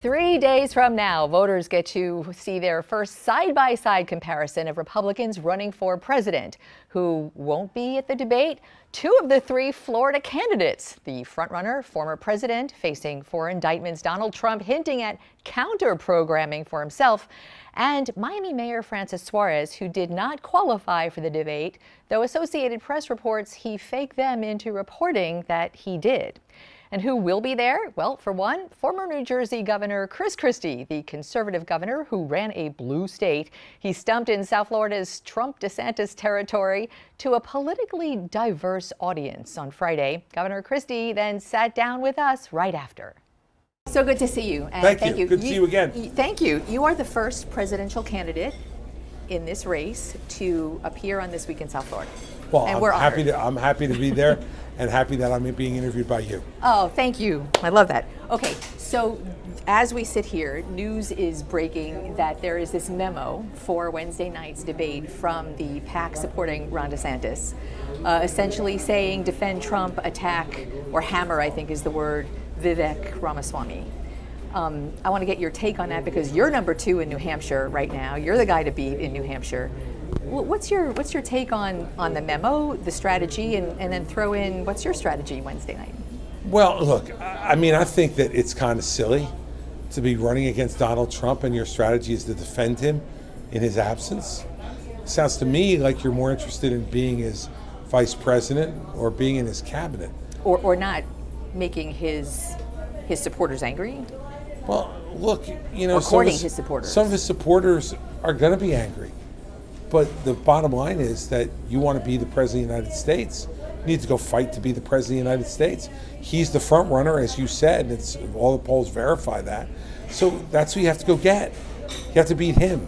3 days from now, voters get to see their first side-by-side comparison of Republicans running for president. Who won't be at the debate? Two of the three Florida candidates. The frontrunner, former president, facing 4 indictments, Donald Trump hinting at counter-programming for himself, and Miami Mayor Francis Suarez, who did not qualify for the debate, though Associated Press reports he faked them into reporting that he did. And who will be there? Well, for one, former New Jersey Governor Christie, the conservative governor who ran a blue state. He stumped in South Florida's Trump-DeSantis territory to a politically diverse audience on Friday. Governor Christie then sat down with us right after. So good to see you. And thank you. Good to see you again. Thank you. You are the first presidential candidate in this race to appear on This Week in South Florida. Well, and I'm happy to be there and happy that I'm being interviewed by you. Oh, thank you. I love that. Okay, so as we sit here, news is breaking that there is this memo for Wednesday night's debate from the PAC supporting Ron DeSantis, essentially saying defend Trump, attack, or hammer, I think is the word, Vivek Ramaswamy. I want to get your take on that because you're number 2 in New Hampshire right now. You're the guy to beat in New Hampshire. What's your take on the memo, the strategy, and then throw in what's your strategy Wednesday night? Well, look, I mean, I think that it's kind of silly to be running against Donald Trump and your strategy is to defend him in his absence. Sounds to me like you're more interested in being his vice president or being in his cabinet. Or not making his supporters angry? Well, look, you know, some of his supporters are going to be angry. But the bottom line is that you want to be the president of the United States. You need to go fight to be the president of the United States. He's the front runner, as you said, and it's all the polls verify that. So that's who you have to go get. You have to beat him.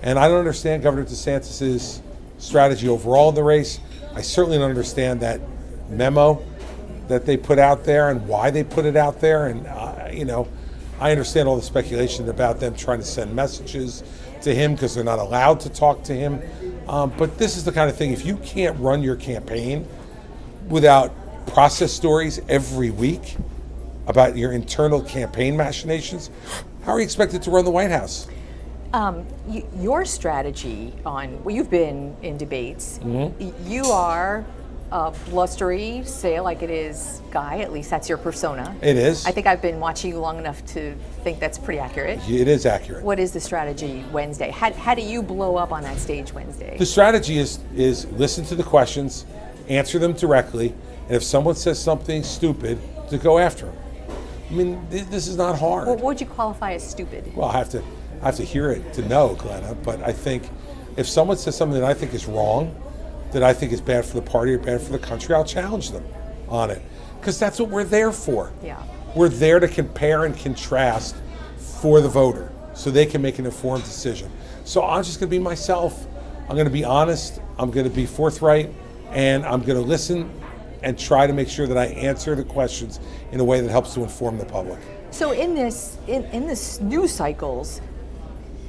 And I don't understand Governor DeSantis' strategy overall in the race. I certainly don't understand that memo that they put out there and why they put it out there. And, you know, I understand all the speculation about them trying to send messages to him because they're not allowed to talk to him. But this is the kind of thing, if you can't run your campaign without process stories every week about your internal campaign machinations, how are you expected to run the White House? Your strategy you've been in debates. Mm-hmm. You are a blustery, say it like it is guy, at least that's your persona. It is. I think I've been watching you long enough to think that's pretty accurate. It is accurate. What is the strategy Wednesday? How do you blow up on that stage Wednesday? The strategy is listen to the questions, answer them directly, and if someone says something stupid, to go after them. I mean, this is not hard. Well, what would you qualify as stupid? Well, I have to hear it to know, Glenna, but I think if someone says something that I think is wrong, that I think is bad for the party or bad for the country, I'll challenge them on it. Because that's what we're there for. Yeah. We're there to compare and contrast for the voter so they can make an informed decision. So I'm just going to be myself. I'm going to be honest. I'm going to be forthright. And I'm going to listen and try to make sure that I answer the questions in a way that helps to inform the public. So in this news cycles,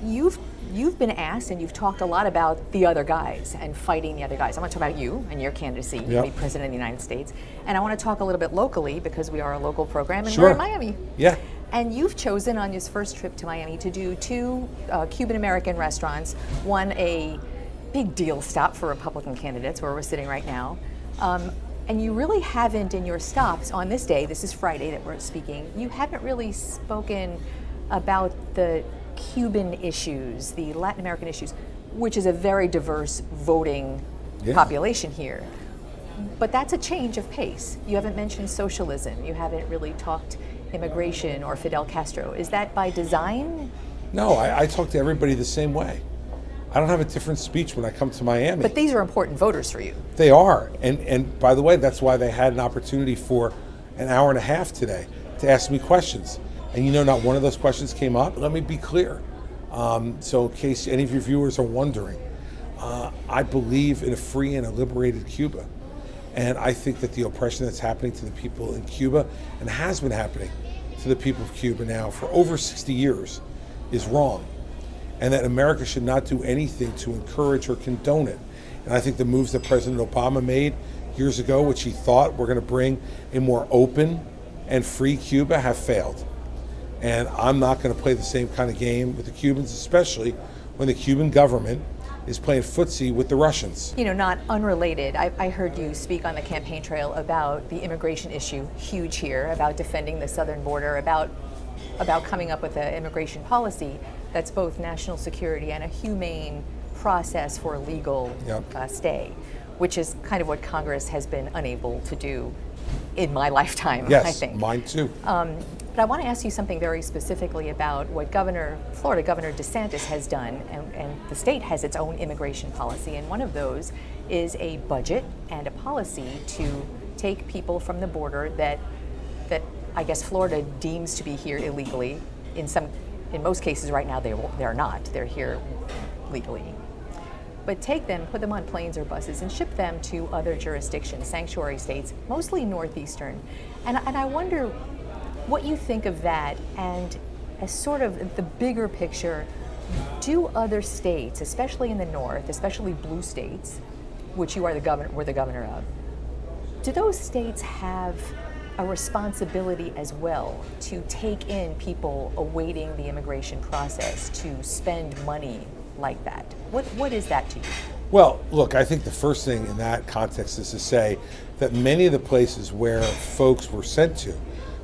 you've been asked and you've talked a lot about the other guys and fighting the other guys. I want to talk about you and your candidacy to be president of the United States. And I want to talk a little bit locally because we are a local program and we're in Miami. Yeah. And you've chosen on this first trip to Miami to do 2 Cuban-American restaurants, one a big deal stop for Republican candidates where we're sitting right now. And you really haven't in your stops on this day, this is Friday that we're speaking, you haven't really spoken about the Cuban issues, the Latin American issues, which is a very diverse voting population here. But that's a change of pace. You haven't mentioned socialism. You haven't really talked immigration or Fidel Castro. Is that by design? No, I talk to everybody the same way. I don't have a different speech when I come to Miami. But these are important voters for you. They are. And by the way, that's why they had an opportunity for an hour and a half today to ask me questions. And you know, not one of those questions came up. Let me be clear. So in case any of your viewers are wondering, I believe in a free and a liberated Cuba. And I think that the oppression that's happening to the people in Cuba and has been happening to the people of Cuba now for over 60 years is wrong. And that America should not do anything to encourage or condone it. And I think the moves that President Obama made years ago, which he thought were going to bring a more open and free Cuba, have failed. And I'm not going to play the same kind of game with the Cubans, especially when the Cuban government is playing footsie with the Russians. You know, not unrelated, I heard you speak on the campaign trail about the immigration issue, huge here, about defending the southern border, about coming up with an immigration policy that's both national security and a humane process for legal stay, which is kind of what Congress has been unable to do in my lifetime, yes, I think. Mine too. But I want to ask you something very specifically about what Florida Governor DeSantis has done, and the state has its own immigration policy, and one of those is a budget and a policy to take people from the border that I guess Florida deems to be here illegally. In most cases right now they're not. They're here legally. But take them, put them on planes or buses, and ship them to other jurisdictions, sanctuary states, mostly northeastern. And I wonder what you think of that, and as sort of the bigger picture, do other states, especially in the north, especially blue states, which you are were the governor of, do those states have a responsibility as well to take in people awaiting the immigration process, to spend money like that? What is that to you? Well, look, I think the first thing in that context is to say that many of the places where folks were sent to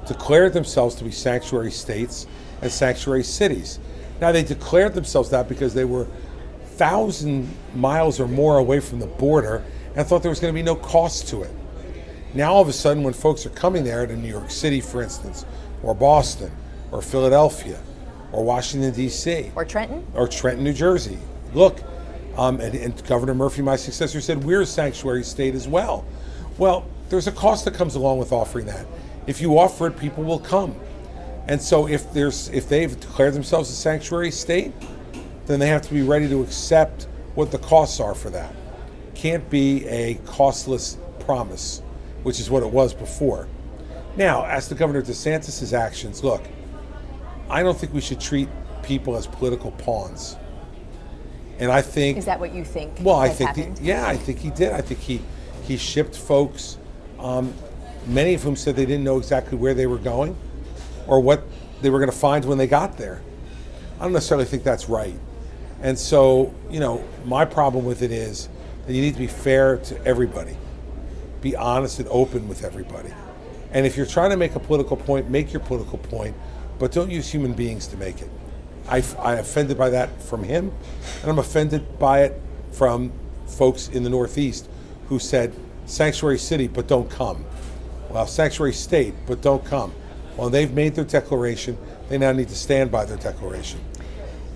declared themselves to be sanctuary states and sanctuary cities. Now, they declared themselves that because they were 1,000 miles or more away from the border and thought there was going to be no cost to it. Now, all of a sudden, when folks are coming there to New York City, for instance, or Boston, or Philadelphia, or Washington, D.C. Or Trenton? Or Trenton, New Jersey. Look, and Governor Murphy, my successor, said we're a sanctuary state as well. Well, there's a cost that comes along with offering that. If you offer it, people will come. And so if they've declared themselves a sanctuary state, then they have to be ready to accept what the costs are for that. Can't be a costless promise, which is what it was before. Now, as to Governor DeSantis' actions, look, I don't think we should treat people as political pawns. And I think... Is that what you think happened? I think he did. I think he shipped folks, many of whom said they didn't know exactly where they were going or what they were going to find when they got there. I don't necessarily think that's right. And so, my problem with it is that you need to be fair to everybody. Be honest and open with everybody. And if you're trying to make a political point, make your political point, but don't use human beings to make it. I'm offended by that from him, and I'm offended by it from folks in the Northeast who said, sanctuary city, but don't come. Well, sanctuary state, but don't come. Well, they've made their declaration. They now need to stand by their declaration.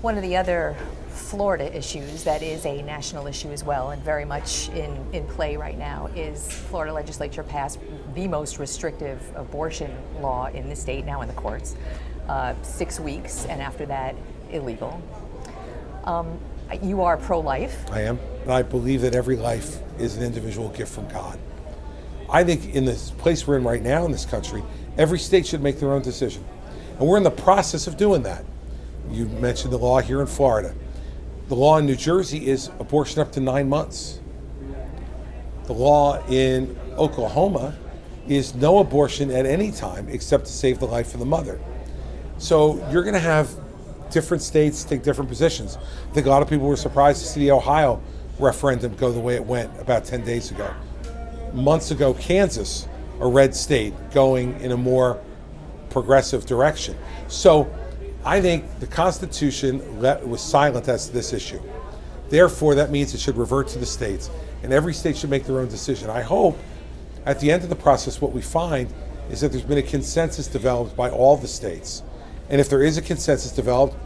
One of the other Florida issues that is a national issue as well, and very much in play right now, is Florida legislature passed the most restrictive abortion law in the state, now in the courts. 6 weeks, and after that, illegal. You are pro-life. I am. And I believe that every life is an individual gift from God. I think in this place we're in right now in this country, every state should make their own decision. And we're in the process of doing that. You mentioned the law here in Florida. The law in New Jersey is abortion up to 9 months. The law in Oklahoma is no abortion at any time except to save the life of the mother. So you're going to have different states take different positions. I think a lot of people were surprised to see the Ohio referendum go the way it went about 10 days ago. Months ago, Kansas, a red state, going in a more progressive direction. So I think the Constitution was silent as to this issue. Therefore, that means it should revert to the states, and every state should make their own decision. I hope at the end of the process what we find is that there's been a consensus developed by all the states. And if there is a consensus developed,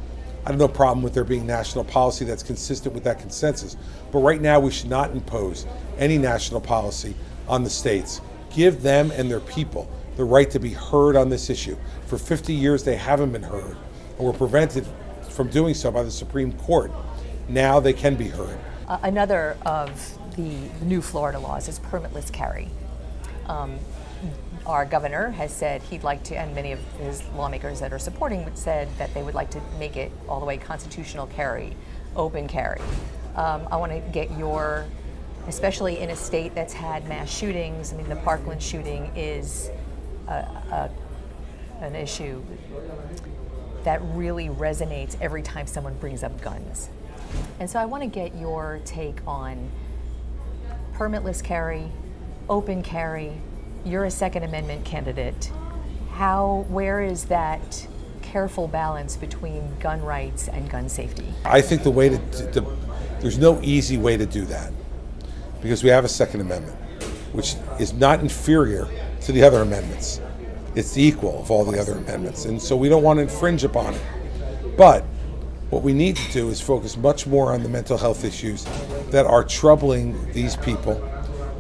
I have no problem with there being national policy that's consistent with that consensus. But right now, we should not impose any national policy on the states. Give them and their people the right to be heard on this issue. For 50 years, they haven't been heard, and were prevented from doing so by the Supreme Court. Now they can be heard. Another of the new Florida laws is permitless carry. Our governor has said he'd like to, and many of his lawmakers that are supporting said that they would like to make it all the way constitutional carry, open carry. I want to get your, especially in a state that's had mass shootings. I mean, the Parkland shooting is an issue. that really resonates every time someone brings up guns. And so I want to get your take on permitless carry, open carry. You're a Second Amendment candidate. Where is that careful balance between gun rights and gun safety? I think the way there's no easy way to do that, because we have a Second Amendment, which is not inferior to the other amendments. It's the equal of all the other amendments, and so we don't want to infringe upon it. But what we need to do is focus much more on the mental health issues that are troubling these people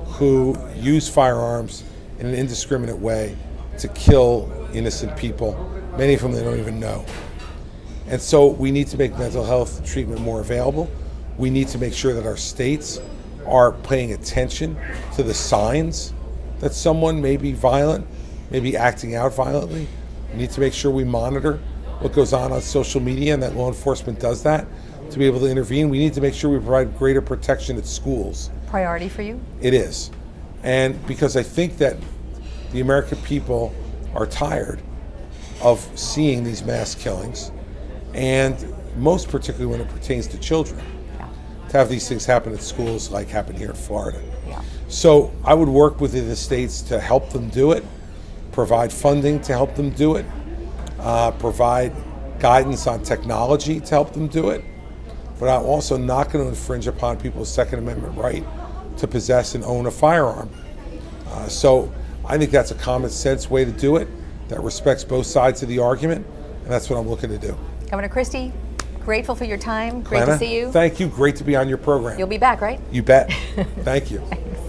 who use firearms in an indiscriminate way to kill innocent people, many of whom they don't even know. And so we need to make mental health treatment more available. We need to make sure that our states are paying attention to the signs that someone may be violent, may be acting out violently. We need to make sure we monitor what goes on social media, and that law enforcement does that to be able to intervene. We need to make sure we provide greater protection at schools. Priority for you? It is. And because I think that the American people are tired of seeing these mass killings, and most particularly when it pertains to children. Yeah. To have these things happen at schools like happened here in Florida. Yeah. So I would work with the states to help them do it, provide funding to help them do it, provide guidance on technology to help them do it. But I'm also not going to infringe upon people's Second Amendment right to possess and own a firearm. So I think that's a common sense way to do it that respects both sides of the argument, and that's what I'm looking to do. Governor Christie, grateful for your time. Great Glenna, to see you. Thank you. Great to be on your program. You'll be back, right? You bet. Thank you. Thanks.